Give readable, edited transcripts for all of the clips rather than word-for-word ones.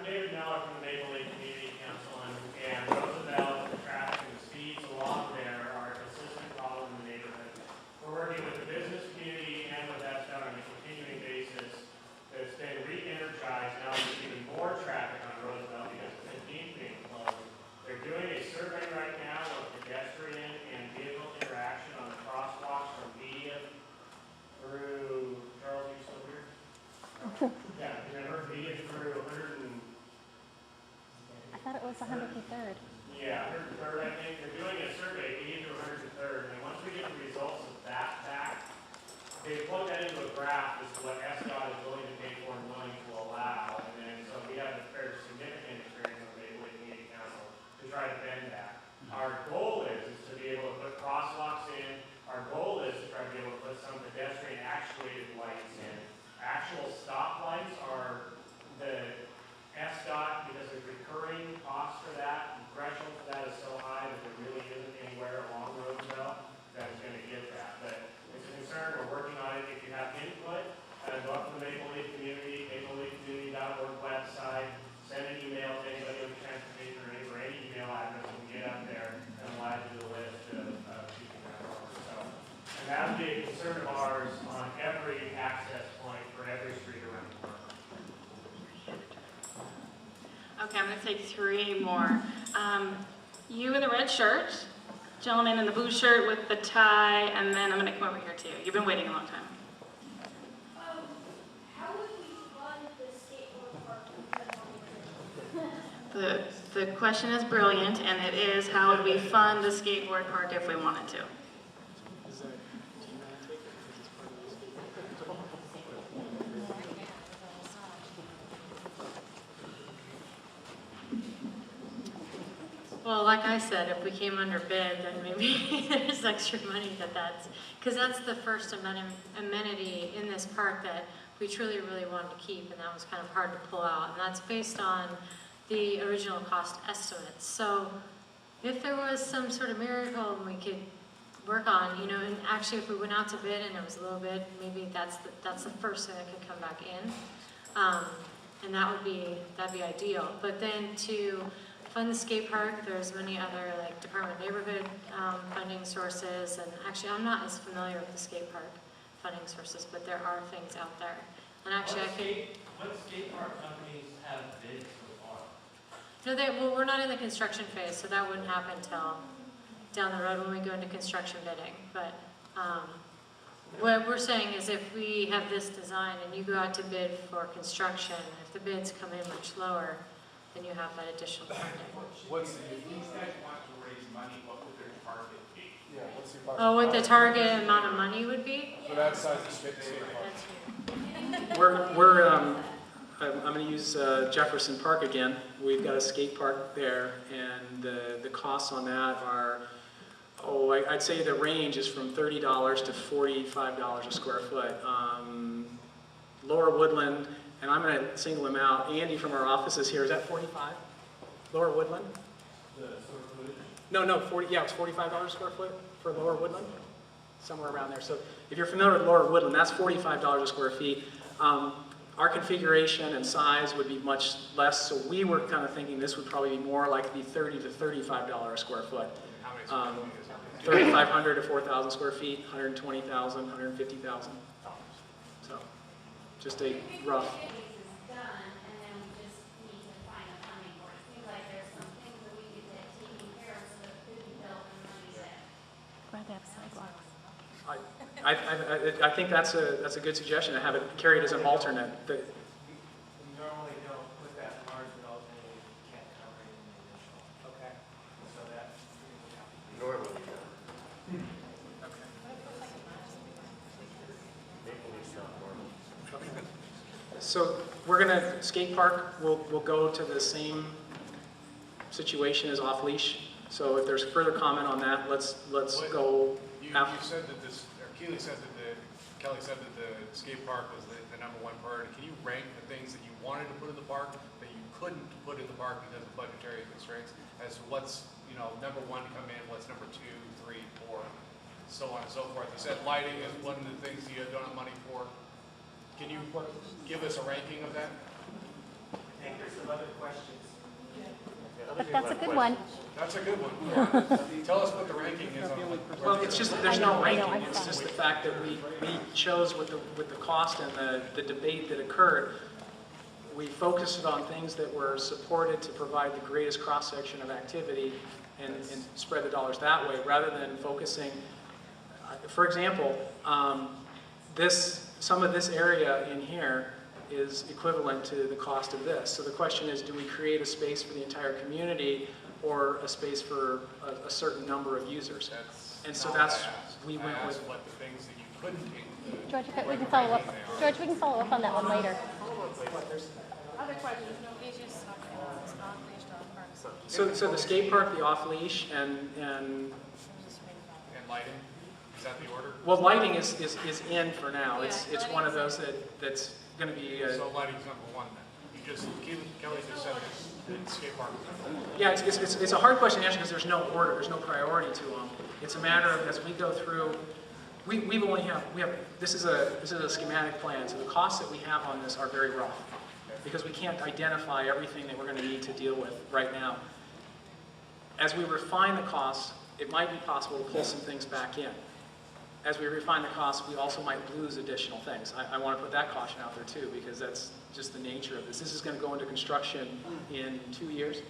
David Miller from the Maple Leaf Community Council, and Roosevelt, the traffic and the speeds along there are a consistent problem in the neighborhood. We're working with the business community and with SDOT on a continuing basis. It's been re-energized. Now there's even more traffic on Roosevelt because of 15th being closed. They're doing a survey right now of pedestrian and vehicle interaction on the crosswalks from Media through, Charles, you still here? Yeah, remember Media through 100 and... I thought it was 103rd. Yeah, 103rd, I think. They're doing a survey, Media through 103rd, and once we get the results of that back, they plug that into a graph as to what SDOT is willing to pay for and willing to allow, and then so we have a fairly significant experience on the Maple Leaf Community Council to try to bend that. Our goal is to be able to put crosswalks in. Our goal is to try to be able to put some pedestrian actuated lights in. Actual stop lights are the SDOT, because there's recurring costs for that, the threshold for that is so high that there really isn't anywhere along Roosevelt that is going to get that. But it's a concern, we're working on it. If you have input, go up to the Maple Leaf Community, mapleleafcommunity.org website, send an email to anybody with transportation or any email address, and get up there and we'll add to the list of keeping that over. So, and that would be a concern of ours on every access point for every street around the park. Okay, I'm going to take 3 more. You in the red shirt, gentleman in the blue shirt with the tie, and then I'm going to come over here too. You've been waiting a long time. How would we fund the skateboard park? The question is brilliant, and it is, how would we fund the skateboard park if we wanted to? Well, like I said, if we came under bid, then maybe there's extra money that's, because that's the first amenity in this park that we truly, really wanted to keep, and that was kind of hard to pull out, and that's based on the original cost estimates. So if there was some sort of miracle and we could work on, you know, and actually if we went out to bid and there was a little bid, maybe that's the first thing that could come back in, and that'd be ideal. But then to fund the skate park, there's many other like Department of Neighborhood funding sources, and actually I'm not as familiar with the skate park funding sources, but there are things out there. And actually What skate park companies have bid so far? No, well, we're not in the construction phase, so that wouldn't happen till down the road when we go into construction bidding. But what we're saying is if we have this design and you go out to bid for construction, if the bids come in much lower, then you have that additional funding. If these guys want to raise money, what would their target be? Yeah, what's the budget? Oh, what the target amount of money would be? For that size of skate park. I'm going to use Jefferson Park again. We've got a skate park there, and the costs on that are, I'd say the range is from $30 to $45 a square foot. Lower Woodland, and I'm going to single him out. Andy from our office is here. Is that 45? Lower Woodland? The square footage? No, 40. Yeah, it's $45 a square foot for Lower Woodland, somewhere around there. So if you're familiar with Lower Woodland, that's $45 a square feet. Our configuration and size would be much less, so we were kind of thinking this would probably be more like the $30 to $35 a square foot. How many square feet is that? 3,500 to 4,000 square feet, 120,000, 150,000. So, just a rough. Is done, and then we just need to find a funding for it. It seems like there's some things that we could get taken care of so that it could be built and money there. Rather have sidewalks. I think that's a good suggestion to have it carried as an alternate. We normally don't put that large of an alternate if you can't cover it in the initial. Okay. So that would have to be. Normally, Okay. Maple Leaf's not normal. Okay. So we're gonna skate park. We'll go to the same situation as off leash. So if there's further comment on that, let's go. You said that Kelly said that the skate park was the #1 priority. Can you rank the things that you wanted to put in the park that you couldn't put in the park because of budgetary constraints as to what's, #1 to come in, what's #2, 3, 4, so on and so forth? You said lighting is one of the things you don't have money for. Can you give us a ranking of that? think there's some other questions. But that's a good one. That's a good one. Tell us what the ranking is on it. Well, it's just, there's no I know, ranking, I'm it's sorry. just the fact that we chose with the cost and the debate that occurred, we focused it on things that were supported to provide the greatest cross-section of activity and spread the dollars that way, rather than focusing, for example, some of this area in here is equivalent to the cost of this. So the question is, do we create a space for the entire community or a space for a certain number of users? And so that's, we went with what the things that you couldn't include. George, we can follow up. George, we can follow up on that one later. Other questions, nobody's just talking about it's off-leash dog parks. So the skate park, the off-leash, and And lighting, is that the order? well, lighting is in for now. Yeah, It's one of those that's going to be, So lighting's number one then. You just, Kelly just said the skate park. yeah, it's a hard question to answer because there's no order, there's no priority to them. It's a matter of, as we go through, we have this is a schematic plan, so the costs that we have on this are very rough because we can't identify everything that we're going to need to deal with right now. As we refine the costs, it might be possible to pull some things back in. As we refine the costs, we also might lose additional things. I want to put that caution out there too, because that's just the nature of this. This is going to go into construction in 2 years,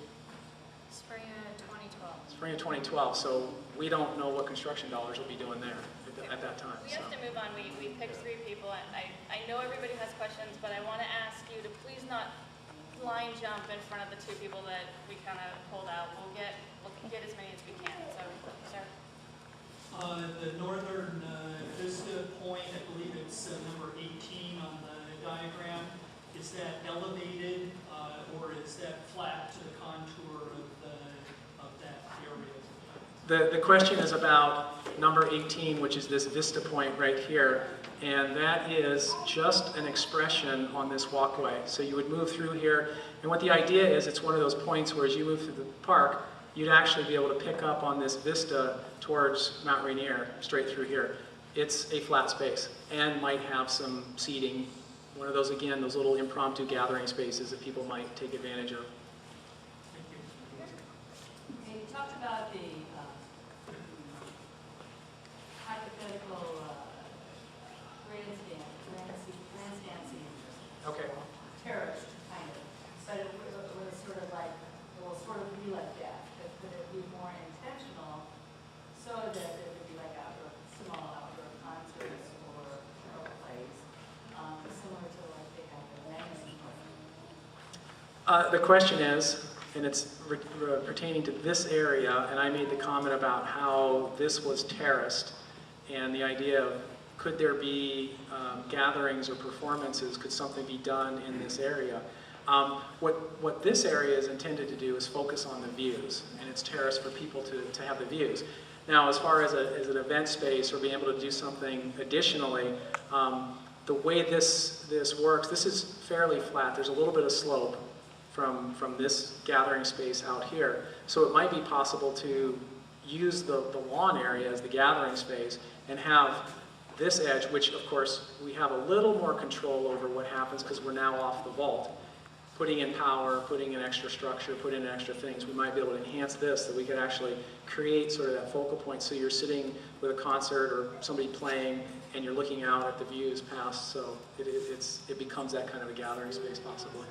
Spring of 2012. spring of 2012, so we don't know what construction dollars will be doing there at that time. We have to move on. We picked 3 people, and I know everybody has questions, but I want to ask you to please not line jump in front of the 2 people that we kind of pulled out. We'll get as many as we can. So, sir. The northern vista point, I believe it's number 18 on the diagram. Is that elevated or is that flat to the contour of that area? The question is about number 18, which is this vista point right here, and that is just an expression on this walkway. So you would move through here, and what the idea is, it's one of those points where as you move through the park, you'd actually be able to pick up on this vista towards Mount Rainier, straight through here. It's a flat space and might have some seating. One of those, again, those little impromptu gathering spaces that people might take advantage of. Okay, you talked about the hypothetical grandstanding, Okay. terrorist kind of, but it was sort of like, it will sort of be like that, but could it be more intentional so that it would be like small outdoor concerts or plays, similar to like they have the Magazine Park? The question is, and it's pertaining to this area, and I made the comment about how this was terraced, and the idea of could there be gatherings or performances, could something be done in this area? What this area is intended to do is focus on the views, and it's terraced for people to have the views. Now, as far as an event space or being able to do something additionally, the way this works, this is fairly flat. There's a little bit of slope from this gathering space out here. So it might be possible to use the lawn area as the gathering space and have this edge, which of course we have a little more control over what happens because we're now off the vault. Putting in power, putting in extra structure, putting in extra things, we might be able to enhance this, that we could actually create sort of that focal point so you're sitting with a concert or somebody playing and you're looking out at the views past, so it becomes that kind of a gathering space possibly.